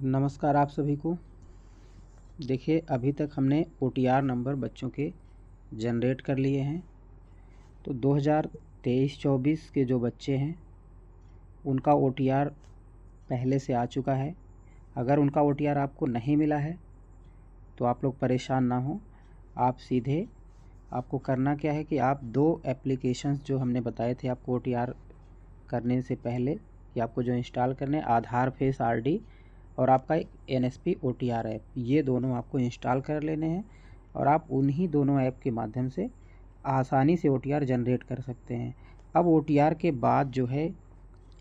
नमस्कार आप सभी को। देखिए अभी तक हमने OTR नंबर बच्चों के जनरेट कर लिए हैं। तो 2023-24 के जो बच्चे हैं उनका OTR पहले से आ चुका है। अगर उनका OTR आपको नहीं मिला है तो आप लोग परेशान ना हो। आप सीधे आपको करना क्या है कि आप 2 एप्लीकेशंस जो हमने बताए थे आपको OTR करने से पहले कि आपको जो इंस्टॉल करने, आधार फेस RD और आपका एक NSP OTR ऐप, ये दोनों आपको इंस्टॉल कर लेने हैं और आप उन्हीं दोनों ऐप के माध्यम से आसानी से OTR जनरेट कर सकते हैं। अब OTR के बाद जो है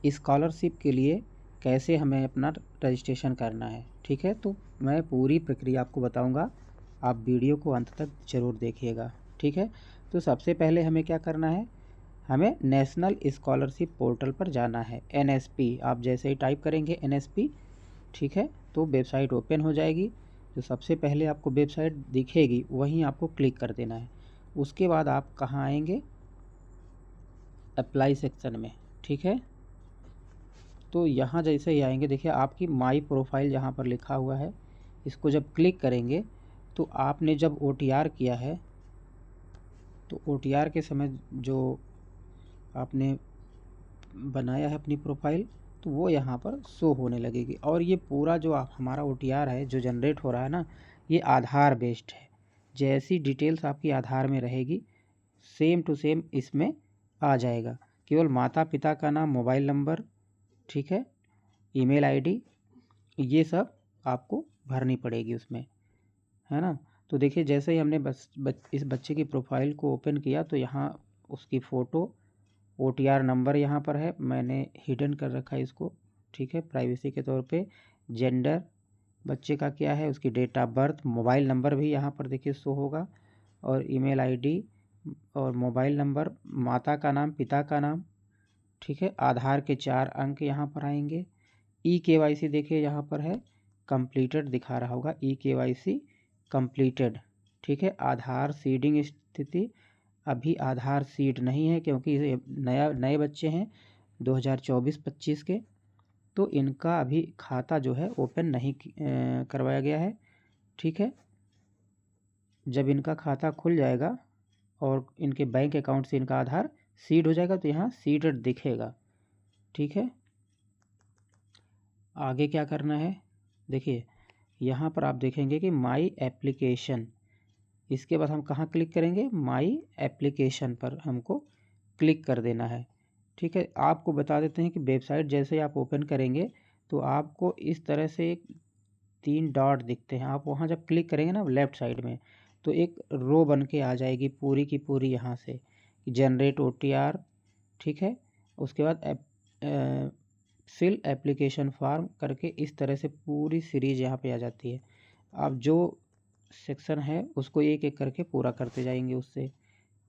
स्कॉलरशिप के लिए कैसे हमें अपना रजिस्ट्रेशन करना है, ठीक है। तो मैं पूरी प्रक्रिया आपको बताऊंगा, आप वीडियो को अंत तक ज़रूर देखिएगा, ठीक है। तो सबसे पहले हमें क्या करना है, हमें नेशनल स्कॉलरशिप पोर्टल पर जाना है। NSP आप जैसे ही टाइप करेंगे NSP, ठीक है, तो वेबसाइट ओपन हो जाएगी। जो सबसे पहले आपको वेबसाइट दिखेगी वहीं आपको क्लिक कर देना है। उसके बाद आप कहाँ आएंगे, अप्लाई सेक्शन में, ठीक है। तो यहाँ जैसे ही आएंगे, देखिए आपकी माई प्रोफाइल यहाँ पर लिखा हुआ है, इसको जब क्लिक करेंगे तो आपने जब OTR किया है तो OTR के समय जो आपने बनाया है अपनी प्रोफाइल, तो वो यहाँ पर शो होने लगेगी। और ये पूरा जो हमारा OTR है जो जनरेट हो रहा है ना, ये आधार बेस्ड है। जैसी डिटेल्स आपकी आधार में रहेगी सेम टू सेम इसमें आ जाएगा। केवल माता पिता का नाम, मोबाइल नंबर, ठीक है, ईमेल आईडी, ये सब आपको भरनी पड़ेगी उसमें, है ना। तो देखिए जैसे ही हमने इस बच्चे की प्रोफाइल को ओपन किया तो यहाँ उसकी फ़ोटो, OTR नंबर यहाँ पर है, मैंने हिडन कर रखा है इसको, ठीक है, प्राइवेसी के तौर पे। जेंडर बच्चे का क्या है, उसकी date of birth, mobile number भी यहाँ पर देखिए शो होगा, और ईमेल आईडी और मोबाइल नंबर, माता का नाम, पिता का नाम, ठीक है। आधार के 4 अंक यहाँ पर आएंगे। KYC देखिए यहाँ पर है कंप्लीटेड दिखा रहा होगा, KYC कंप्लीटेड, ठीक है। आधार सीडिंग स्थिति, अभी आधार सीड नहीं है क्योंकि ये नए बच्चे हैं 2024-25 के, तो इनका अभी खाता जो है ओपन नहीं करवाया गया है, ठीक है। जब इनका खाता खुल जाएगा और इनके बैंक अकाउंट से इनका आधार सीड हो जाएगा तो यहाँ सीडेड दिखेगा, ठीक है। आगे क्या करना है, देखिए यहाँ पर आप देखेंगे कि माई एप्लीकेशन, इसके बाद हम कहाँ क्लिक करेंगे, माई एप्लीकेशन पर हमको क्लिक कर देना है, ठीक है। आपको बता देते हैं कि वेबसाइट जैसे आप ओपन करेंगे तो आपको इस तरह से 3 डॉट दिखते हैं। आप वहाँ जब क्लिक करेंगे ना लेफ़्ट साइड में, तो एक रो बन के आ जाएगी पूरी की पूरी यहाँ से, जनरेट OTR, ठीक है। उसके बाद फिल एप्लीकेशन फॉर्म करके इस तरह से पूरी सीरीज़ यहाँ पे आ जाती है। आप जो सेक्शन है उसको एक एक करके पूरा करते जाएंगे उससे,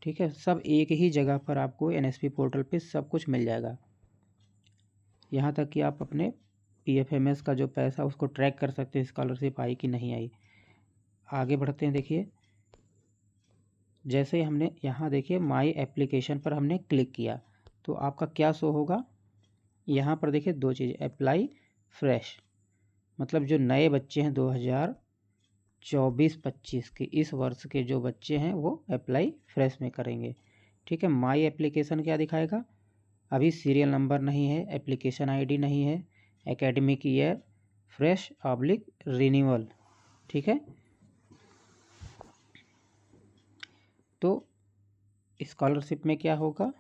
ठीक है। सब एक ही जगह पर आपको NSP पोर्टल पे सब कुछ मिल जाएगा, यहाँ तक कि आप अपने PFMS का जो पैसा उसको ट्रैक कर सकते हैं, स्कॉलरशिप आई कि नहीं आई। आगे बढ़ते हैं। देखिए जैसे हमने यहाँ देखिए माई एप्लीकेशन पर हमने क्लिक किया तो आपका क्या शो होगा, यहाँ पर देखिए 2 चीज़, अप्लाई फ्रेश, मतलब जो नए बच्चे हैं 2024-25 के, इस वर्ष के जो बच्चे हैं वो अप्लाई फ्रेश में करेंगे, ठीक है। माई एप्लीकेशन क्या दिखाएगा, अभी सीरियल नंबर नहीं है, एप्लीकेशन ID नहीं है, एकेडमिक ईयर फ्रेश/रिन्यूअल, ठीक है। तो स्कॉलरशिप में क्या होगा,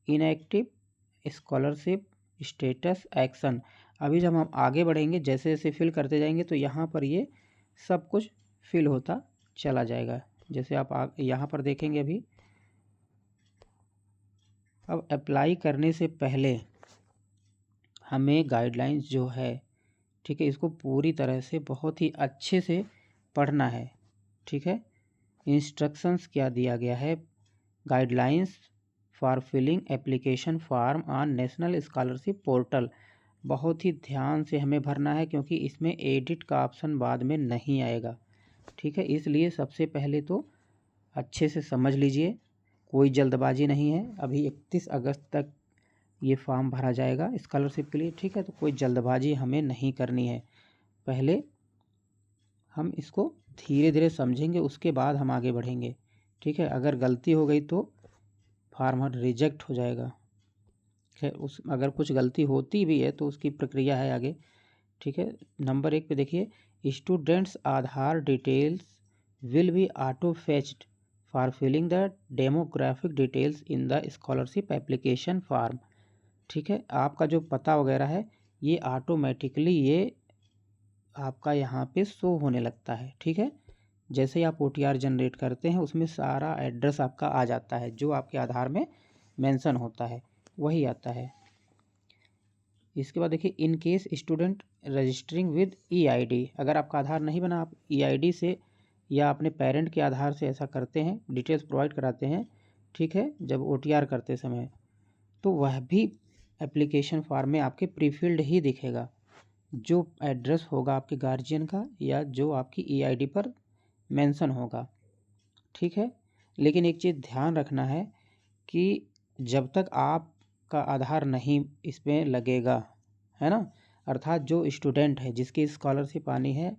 इनएक्टिव स्कॉलरशिप स्टेटस एक्शन। अभी जब हम आगे बढ़ेंगे जैसे जैसे फिल करते जाएंगे तो यहाँ पर ये सब कुछ फिल होता चला जाएगा। जैसे आप यहाँ पर देखेंगे अभी, अब अप्लाई करने से पहले हमें गाइडलाइंस जो है, ठीक है, इसको पूरी तरह से बहुत ही अच्छे से पढ़ना है, ठीक है। इंस्ट्रक्शंस क्या दिया गया है, guidelines for filling application form on national scholarship portal, बहुत ही ध्यान से हमें भरना है क्योंकि इसमें एडिट का ऑप्शन बाद में नहीं आएगा, ठीक है। इसलिए सबसे पहले तो अच्छे से समझ लीजिए, कोई जल्दबाजी नहीं है। अभी 31 अगस्त तक ये फॉर्म भरा जाएगा स्कॉलरशिप के लिए, ठीक है। तो कोई जल्दबाजी हमें नहीं करनी है, पहले हम इसको धीरे धीरे समझेंगे, उसके बाद हम आगे बढ़ेंगे, ठीक है। अगर गलती हो गई तो फॉर्म रिजेक्ट हो जाएगा, खैर अगर कुछ गलती होती भी है तो उसकी प्रक्रिया है आगे, ठीक है। नंबर 1 पे देखिए, students Aadhaar details will be auto fetched for filling the demographic details in the scholarship application form, ठीक है। आपका जो पता वगैरह है ये ऑटोमेटिकली ये आपका यहाँ पे शो होने लगता है, ठीक है। जैसे ही आप OTR जनरेट करते हैं उसमें सारा एड्रेस आपका आ जाता है, जो आपके आधार में मेंशन होता है वही आता है। इसके बाद देखिए, इन case student registering with EID, अगर आपका आधार नहीं बना, आप EID से या अपने पेरेंट के आधार से ऐसा करते हैं, डिटेल्स प्रोवाइड कराते हैं, ठीक है, जब OTR करते समय, तो वह भी एप्लीकेशन फॉर्म में आपके प्रीफिल्ड ही दिखेगा, जो एड्रेस होगा आपके गार्जियन का या जो आपकी EID पर मेंशन होगा, ठीक है। लेकिन एक चीज़ ध्यान रखना है कि जब तक आपका आधार नहीं इसमें लगेगा, है ना, अर्थात जो स्टूडेंट है जिसकी स्कॉलरशिप आनी है,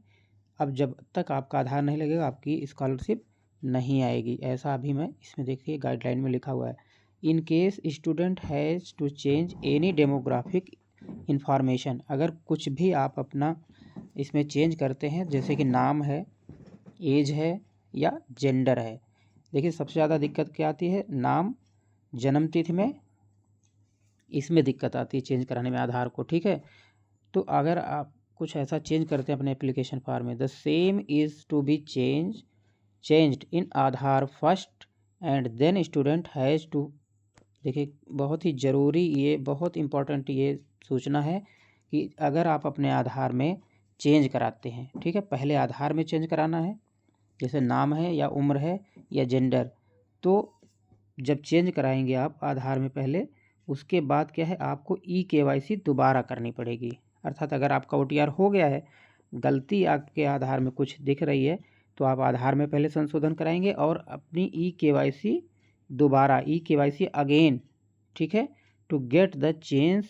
अब जब तक आपका आधार नहीं लगेगा आपकी स्कॉलरशिप नहीं आएगी। ऐसा अभी मैं इसमें देखिए गाइडलाइन में लिखा हुआ है, in case student has to change any demographic information, अगर कुछ भी आप अपना इसमें चेंज करते हैं, जैसे कि नाम है, एज है या जेंडर है। देखिए सबसे ज़्यादा दिक्कत क्या आती है, नाम, जन्म तिथि में, इसमें दिक्कत आती है चेंज कराने में आधार को, ठीक है। तो अगर आप कुछ ऐसा चेंज करते हैं अपने एप्लीकेशन फॉर्म में, the same is to be changed in Aadhaar first and then student has to, देखिए बहुत ही ज़रूरी, ये बहुत इम्पोर्टेंट ये सूचना है कि अगर आप अपने आधार में चेंज कराते हैं, ठीक है, पहले आधार में चेंज कराना है, जैसे नाम है या उम्र है या जेंडर, तो जब चेंज कराएंगे आप आधार में पहले, उसके बाद क्या है, आपको EKYC दोबारा करनी पड़ेगी। अर्थात अगर आपका OTR हो गया है, गलती आपके आधार में कुछ दिख रही है, तो आप आधार में पहले संशोधन कराएंगे और अपनी EKYC दोबारा, EKYC अगेन, ठीक है, to get the change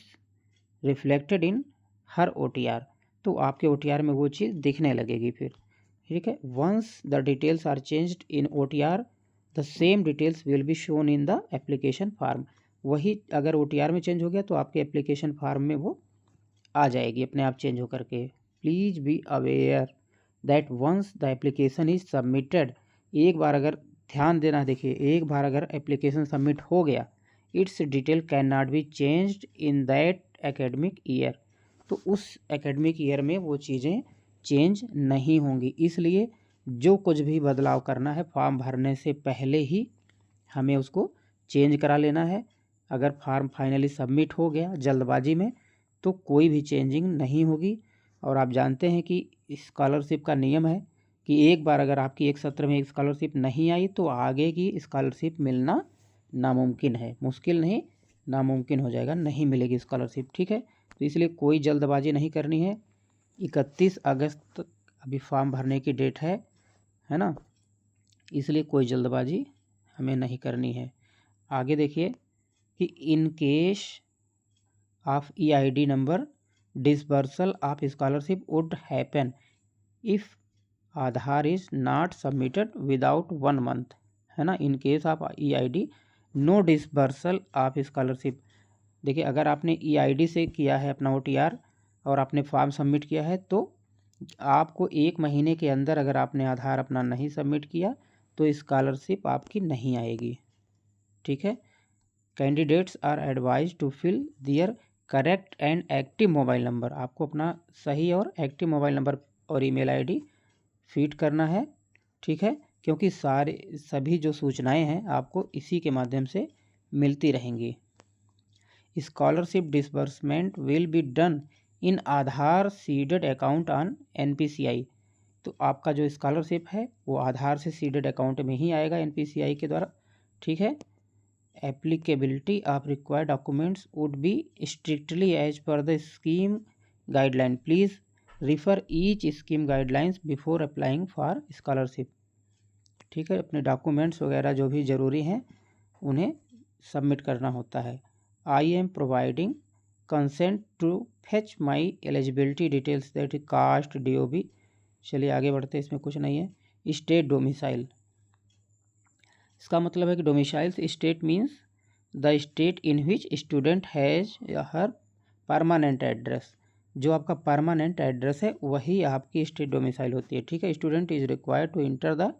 reflected in her OTR, तो आपके OTR में वो चीज़ दिखने लगेगी फिर, ठीक है। Once the details are changed in OTR the same details will be shown in the application form, वही अगर OTR में चेंज हो गया तो आपके एप्लीकेशन फॉर्म में वो आ जाएगी अपने आप चेंज हो करके। Please be aware that once the application is submitted, एक बार अगर ध्यान देना, देखिए एक बार अगर एप्लीकेशन सबमिट हो गया, it's detail can not be changed in that academic year, तो उस एकेडमिक ईयर में वो चीज़ें चेंज नहीं होंगी। इसलिए जो कुछ भी बदलाव करना है फॉर्म भरने से पहले ही हमें उसको चेंज करा लेना है। अगर फॉर्म फाइनली सबमिट हो गया जल्दबाजी में तो कोई भी चेंजिंग नहीं होगी। और आप जानते हैं कि स्कॉलरशिप का नियम है कि एक बार अगर आपकी एक सत्र में एक स्कॉलरशिप नहीं आई तो आगे की स्कॉलरशिप मिलना नामुमकिन है, मुश्किल नहीं नामुमकिन हो जाएगा, नहीं मिलेगी स्कॉलरशिप, ठीक है। तो इसलिए कोई जल्दबाजी नहीं करनी है। 31 अगस्त तक अभी फॉर्म भरने की डेट है ना, इसलिए कोई जल्दबाजी हमें नहीं करनी है। आगे देखिए कि in case of EID number disbursal of scholarship would happen if Aadhaar is not submitted without 1 month, है ना। In case of EID no disbursal of scholarship, देखिए अगर आपने EID से किया है अपना OTR और आपने फॉर्म सबमिट किया है तो आपको 1 महीने के अंदर अगर आपने आधार अपना नहीं सबमिट किया तो स्कॉलरशिप आपकी नहीं आएगी, ठीक है। Candidates are advise to fill their correct and active mobile number, आपको अपना सही और एक्टिव मोबाइल नंबर और ईमेल आईडी फीड करना है, ठीक है, क्योंकि सभी जो सूचनाएं हैं आपको इसी के माध्यम से मिलती रहेंगी। Scholarship disbursement will be done in Aadhaar seeded account on NPCI, तो आपका जो स्कॉलरशिप है वो आधार से सीडेड अकाउंट में ही आएगा NPCI के द्वारा, ठीक है। Applicability of required documents would be strictly as per the scheme guideline, please refer each scheme guidelines before applying for scholarship, ठीक है। अपने डॉक्यूमेंट्स वगैरह जो भी ज़रूरी हैं उन्हें सबमिट करना होता है। I am providing consent to fetch my eligibility details that caste DOB। चलिए आगे बढ़ते, इसमें कुछ नहीं है। स्टेट डोमिसाइल, इसका मतलब है कि domiciles state means the state in which student has her permanent address. जो आपका परमानेंट एड्रेस है वही आपकी स्टेट डोमिसाइल होती है, ठीक है। Student is required to enter the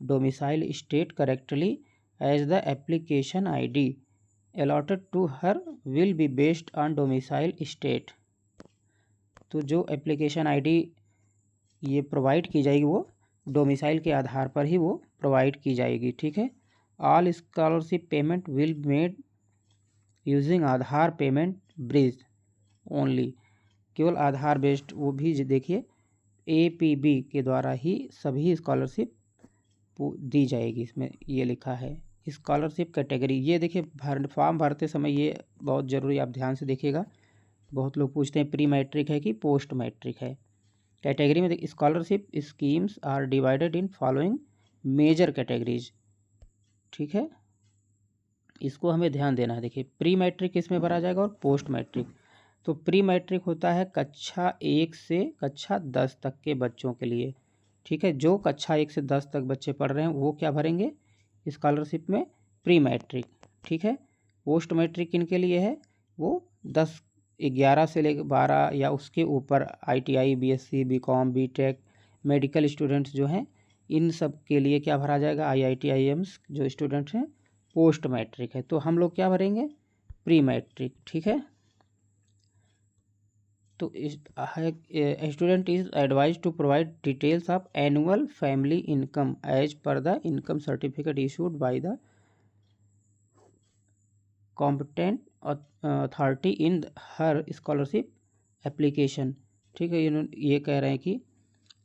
domicile state correctly as the application ID allotted to her will be based on domicile state. तो जो एप्लीकेशन ID ये प्रोवाइड की जाएगी वो डोमिसाइल के आधार पर ही वो प्रोवाइड की जाएगी, ठीक है। All scholarship payment will made using Aadhaar payment bridge only. केवल आधार बेस्ड, वो भी देखिए APB के द्वारा ही सभी स्कॉलरशिप दी जाएगी। इसमें ये लिखा है स्कॉलरशिप कैटेगरी। ये देखिए फॉर्म भरते समय ये बहुत ज़रूरी, आप ध्यान से देखिएगा। बहुत लोग पूछते हैं प्री मैट्रिक है कि पोस्ट मैट्रिक है। कैटेगरी में scholarship schemes are divided in following major categories, ठीक है। इसको हमें ध्यान देना है। देखिए प्री मैट्रिक इसमें भरा जाएगा और पोस्ट मैट्रिक। तो प्री मैट्रिक होता है कक्षा 1 से कक्षा 10 तक के बच्चों के लिए, ठीक है। जो कक्षा 1 से 10 तक बच्चे पढ़ रहे हैं वो क्या भरेंगे स्कॉलरशिप में, प्री मैट्रिक, ठीक है। पोस्ट मैट्रिक किनके लिए है, वो 10 11 से लेकर 12 या उसके ऊपर ITI BSc BCom BTech medical students जो हैं इन सब के लिए क्या भरा जाएगा, IIT IIMs जो स्टूडेंट्स हैं पोस्ट मैट्रिक है। तो हम लोग क्या भरेंगे प्री मैट्रिक, ठीक है। तो student is advise to provide details of annual family income as per the income certificate issued by the competent authority in her scholarship application, ठीक है। ये कह रहे हैं कि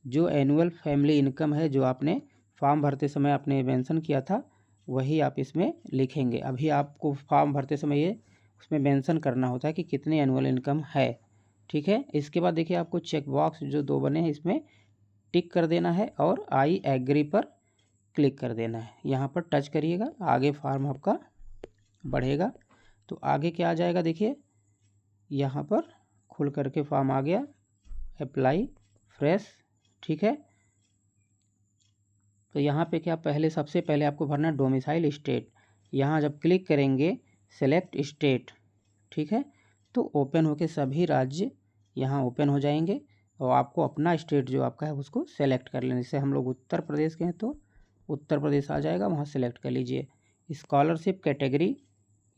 जो एनुअल फैमिली इनकम है जो आपने फॉर्म भरते समय आपने मेंशन किया था वही आप इसमें लिखेंगे। अभी आपको फॉर्म भरते समय ये उसमें मेंशन करना होता है कि कितनी एनुअल इनकम है, ठीक है। इसके बाद देखिए आपको चेक बॉक्स जो 2 बने हैं इसमें टिक कर देना है और आई एग्री पर क्लिक कर देना है। यहाँ पर टच करिएगा, आगे फॉर्म आपका बढ़ेगा। तो आगे क्या आ जाएगा, देखिए यहाँ पर खुल करके फॉर्म आ गया, अप्लाई फ्रेश, ठीक है। तो यहाँ पे क्या पहले सबसे पहले आपको भरना है डोमिसाइल स्टेट। यहाँ जब क्लिक करेंगे सेलेक्ट स्टेट, ठीक है, तो ओपन होके सभी राज्य यहाँ ओपन हो जाएंगे और आपको अपना स्टेट जो आपका है उसको सेलेक्ट कर लेना। जैसे हम लोग उत्तर प्रदेश के हैं तो उत्तर प्रदेश आ जाएगा, वहाँ सेलेक्ट कर लीजिए। स्कॉलरशिप कैटेगरी,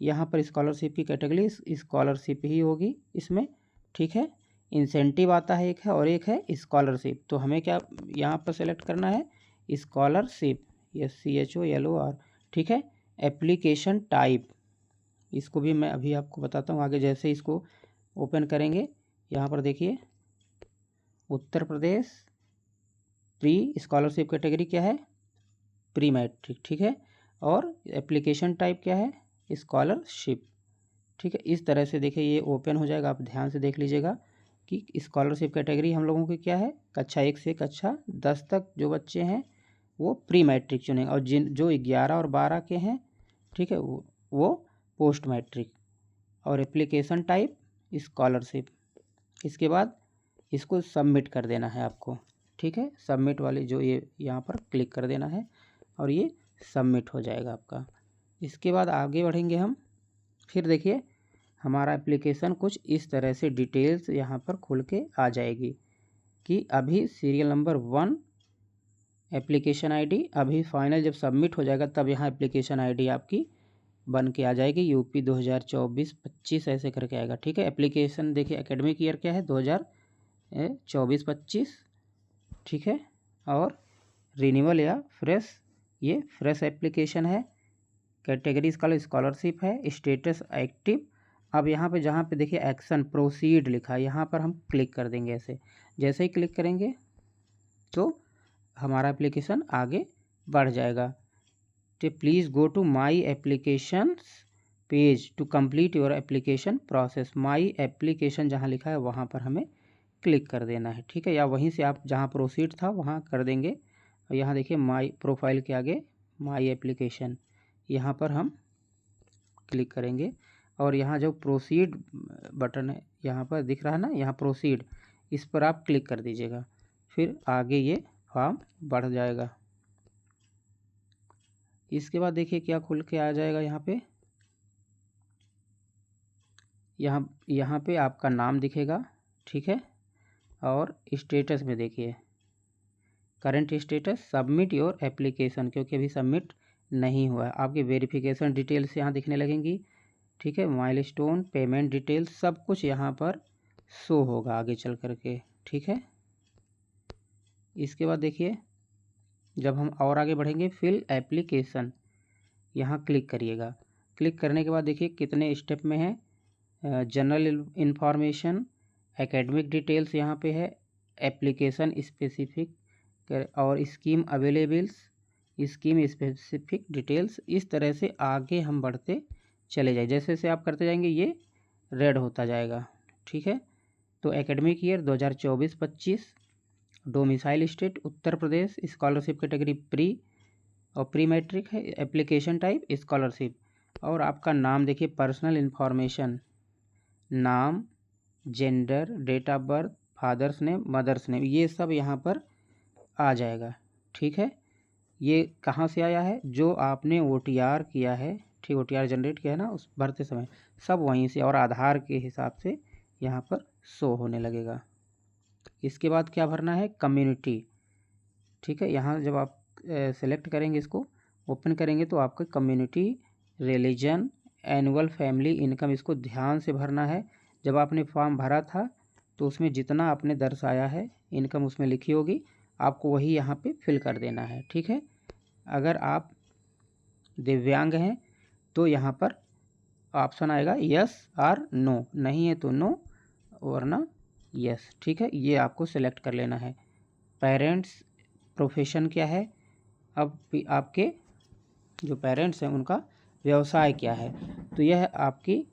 यहाँ पर स्कॉलरशिप की कैटेगरी स्कॉलरशिप ही होगी इसमें, ठीक है। इंसेंटिव आता है एक है और एक है स्कॉलरशिप। तो हमें क्या यहाँ पर सेलेक्ट करना है स्कॉलरशिप, SCHOLOR, ठीक है। एप्लीकेशन टाइप, इसको भी मैं अभी आपको बताता हूँ आगे। जैसे इसको ओपन करेंगे यहाँ पर देखिए Uttar Pradesh pre scholarship category क्या है प्री मैट्रिक, ठीक है। और एप्लीकेशन टाइप क्या है स्कॉलरशिप, ठीक है। इस तरह से देखिए ये ओपन हो जाएगा। आप ध्यान से देख लीजिएगा कि स्कॉलरशिप कैटेगरी हम लोगों की क्या है कक्षा 1 से कक्षा 10 तक जो बच्चे हैं वो प्री मैट्रिक चुनेंगे और जो 11 और 12 के हैं, ठीक है, वो पोस्ट मैट्रिक। और एप्लीकेशन टाइप स्कॉलरशिप। इसके बाद इसको सबमिट कर देना है आपको, ठीक है। सबमिट वाले जो ये यहाँ पर क्लिक कर देना है और ये सबमिट हो जाएगा आपका। इसके बाद आगे बढ़ेंगे हम। फिर देखिए हमारा एप्लीकेशन कुछ इस तरह से डिटेल्स यहाँ पर खुल के आ जाएगी कि अभी सीरियल नंबर 1 एप्लीकेशन ID, अभी फाइनल जब सबमिट हो जाएगा तब यहाँ एप्लीकेशन ID आपकी बन के आ जाएगी UP 2024-25 ऐसे करके आएगा, ठीक है। एप्लीकेशन देखिए एकेडमिक ईयर क्या है 2024-25, ठीक है। और रिन्यूअल या फ्रेश, ये फ्रेश एप्लीकेशन है। कैटेगरी स्कॉलरशिप है, स्टेटस एक्टिव। अब यहाँ पे जहाँ पे देखिए एक्शन प्रोसीड लिखा है यहाँ पर हम क्लिक कर देंगे। ऐसे जैसे ही क्लिक करेंगे तो हमारा एप्लीकेशन आगे बढ़ जाएगा। तो please go to my application page to complete your application process. My application जहाँ लिखा है वहाँ पर हमें क्लिक कर देना है, ठीक है। या वहीं से आप जहाँ प्रोसीड था वहाँ कर देंगे। और यहाँ देखिए माई प्रोफाइल के आगे माई एप्लीकेशन, यहाँ पर हम क्लिक करेंगे और यहाँ जो प्रोसीड बटन है यहाँ पर दिख रहा है ना, यहाँ प्रोसीड, इस पर आप क्लिक कर दीजिएगा। फिर आगे ये फॉर्म बढ़ जाएगा। इसके बाद देखिए क्या खुल के आ जाएगा यहाँ पे, यहाँ पे आपका नाम दिखेगा, ठीक है। और स्टेटस में देखिए current status submit your application, क्योंकि अभी सबमिट नहीं हुआ है। आपकी वेरिफिकेशन डिटेल्स यहाँ दिखने लगेंगी, ठीक है। माइलस्टोन, पेमेंट डिटेल्स, सब कुछ यहाँ पर शो होगा आगे चल करके, ठीक है। इसके बाद देखिए जब हम और आगे बढ़ेंगे, फिल एप्लीकेशन, यहाँ क्लिक करिएगा। क्लिक करने के बाद देखिए कितने स्टेप में है। जनरल इंफॉर्मेशन, एकेडमिक डिटेल्स यहाँ पे है, एप्लीकेशन स्पेसिफिक और scheme availables, scheme specific details. इस तरह से आगे हम बढ़ते चले जाए, जैसे जैसे आप करते जाएंगे ये रेड होता जाएगा, ठीक है। तो academic year 2024-25, domicile state Uttar Pradesh, scholarship category pre और प्री मैट्रिक है, एप्लीकेशन टाइप स्कॉलरशिप। और आपका नाम देखिए, पर्सनल इन्फॉर्मेशन, नाम, gender, date of birth, father's name, mother's name, ये सब यहाँ पर आ जाएगा, ठीक है। ये कहाँ से आया है, जो आपने OTR किया है, ठीक, OTR जनरेट किया है ना उस भरते समय, सब वहीं से, और आधार के हिसाब से यहाँ पर शो होने लगेगा। इसके बाद क्या भरना है, कम्युनिटी, ठीक है। यहाँ जब आप सेलेक्ट करेंगे, इसको ओपन करेंगे तो आपका community, religion, annual family income, इसको ध्यान से भरना है। जब आपने फॉर्म भरा था तो उसमें जितना आपने दर्शाया है इनकम उसमें लिखी होगी, आपको वही यहाँ पे फिल कर देना है, ठीक है। अगर आप दिव्यांग हैं तो यहाँ पर ऑप्शन आएगा यस और नो, नहीं है तो नो वरना यस, ठीक है। ये आपको सेलेक्ट कर लेना है। पेरेंट्स प्रोफेशन क्या है, अब आपके जो पेरेंट्स हैं उनका व्यवसाय क्या है, तो यह आपकी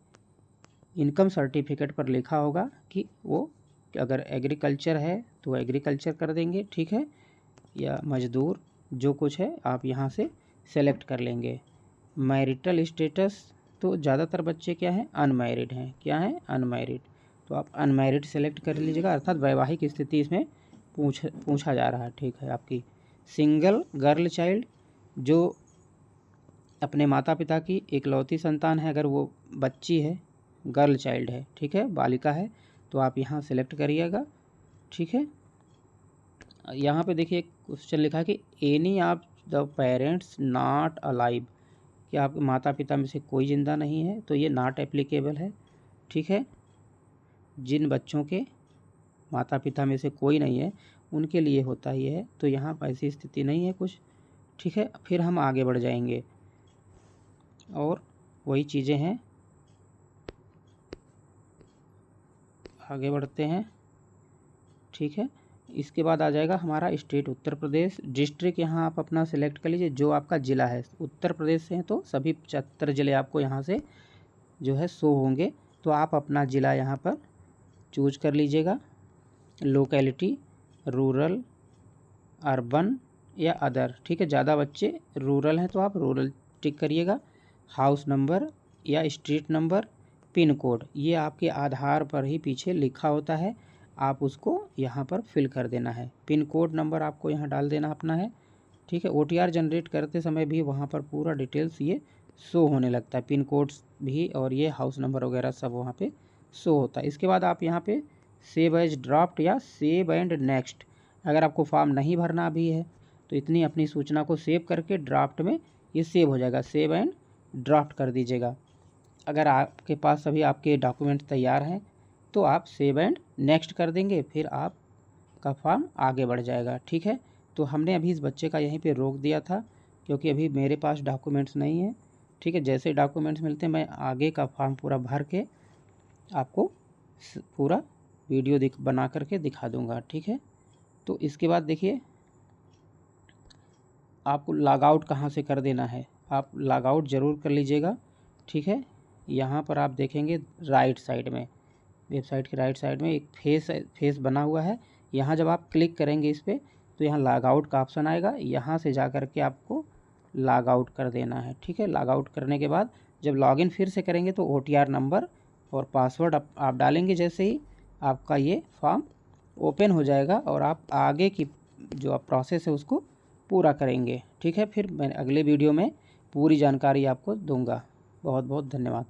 इनकम सर्टिफिकेट पर लिखा होगा कि वो अगर एग्रीकल्चर है तो एग्रीकल्चर कर देंगे, ठीक है, या मजदूर, जो कुछ है आप यहाँ से सेलेक्ट कर लेंगे। मैरिटल स्टेटस, तो ज़्यादातर बच्चे क्या हैं, अनमैरिड हैं, क्या हैं, अनमैरिड, तो आप अनमैरिड सेलेक्ट कर लीजिएगा, अर्थात वैवाहिक स्थिति इसमें पूछा जा रहा है, ठीक है। आपकी सिंगल गर्ल चाइल्ड, जो अपने माता पिता की इकलौती संतान है, अगर वो बच्ची है, गर्ल चाइल्ड है, ठीक है, बालिका है, तो आप यहाँ सेलेक्ट करिएगा, ठीक है। यहाँ पे देखिए क्वेश्चन लिखा है कि any of the parents not alive, कि आपके माता पिता में से कोई ज़िंदा नहीं है, तो ये नॉट एप्लीकेबल है, ठीक है। जिन बच्चों के माता पिता में से कोई नहीं है उनके लिए होता ही है, तो यहाँ पर ऐसी स्थिति नहीं है कुछ, ठीक है। फिर हम आगे बढ़ जाएंगे और वही चीज़ें हैं, आगे बढ़ते हैं, ठीक है। इसके बाद आ जाएगा हमारा स्टेट उत्तर प्रदेश, डिस्ट्रिक्ट यहाँ आप अपना सिलेक्ट कर लीजिए, जो आपका ज़िला है। उत्तर प्रदेश से हैं तो सभी 75 ज़िले आपको यहाँ से जो है शो होंगे, तो आप अपना ज़िला यहाँ पर चूज कर लीजिएगा। लोकेलिटी, रूरल, अर्बन या अदर, ठीक है। ज़्यादा बच्चे रूरल हैं तो आप रूरल टिक करिएगा। हाउस नंबर या स्ट्रीट नंबर, पिन कोड, ये आपके आधार पर ही पीछे लिखा होता है, आप उसको यहाँ पर फिल कर देना है। पिन कोड नंबर आपको यहाँ डाल देना अपना है, ठीक है। OTR जनरेट करते समय भी वहाँ पर पूरा डिटेल्स ये शो होने लगता है, पिन कोड्स भी, और ये हाउस नंबर वगैरह सब वहाँ पे शो होता है। इसके बाद आप यहाँ पे सेव एज ड्राफ्ट या सेव एंड नेक्स्ट, अगर आपको फॉर्म नहीं भरना भी है तो इतनी अपनी सूचना को सेव करके ड्राफ्ट में ये सेव हो जाएगा, सेव एंड ड्राफ्ट कर दीजिएगा। अगर आपके पास सभी आपके डॉक्यूमेंट तैयार हैं तो आप सेव एंड नेक्स्ट कर देंगे, फिर आपका फॉर्म आगे बढ़ जाएगा, ठीक है। तो हमने अभी इस बच्चे का यहीं पे रोक दिया था क्योंकि अभी मेरे पास डॉक्यूमेंट्स नहीं है, ठीक है। जैसे डॉक्यूमेंट्स मिलते हैं मैं आगे का फॉर्म पूरा भर के आपको पूरा वीडियो बना करके दिखा दूंगा, ठीक है। तो इसके बाद देखिए आपको लॉग आउट कहाँ से कर देना है, आप लॉग आउट ज़रूर कर लीजिएगा, ठीक है। यहाँ पर आप देखेंगे राइट साइड में, वेबसाइट के राइट साइड में एक फेस बना हुआ है, यहाँ जब आप क्लिक करेंगे इस पर तो यहाँ लॉग आउट का ऑप्शन आएगा, यहाँ से जा कर के आपको लॉग आउट कर देना है, ठीक है। लॉग आउट करने के बाद जब लॉगिन फिर से करेंगे तो OTR नंबर और पासवर्ड आप डालेंगे। जैसे ही आपका ये फॉर्म ओपन हो जाएगा और आप आगे की जो आप प्रोसेस है उसको पूरा करेंगे। ठीक है, फिर मैं अगले वीडियो में पूरी जानकारी आपको दूंगा। बहुत बहुत धन्यवाद।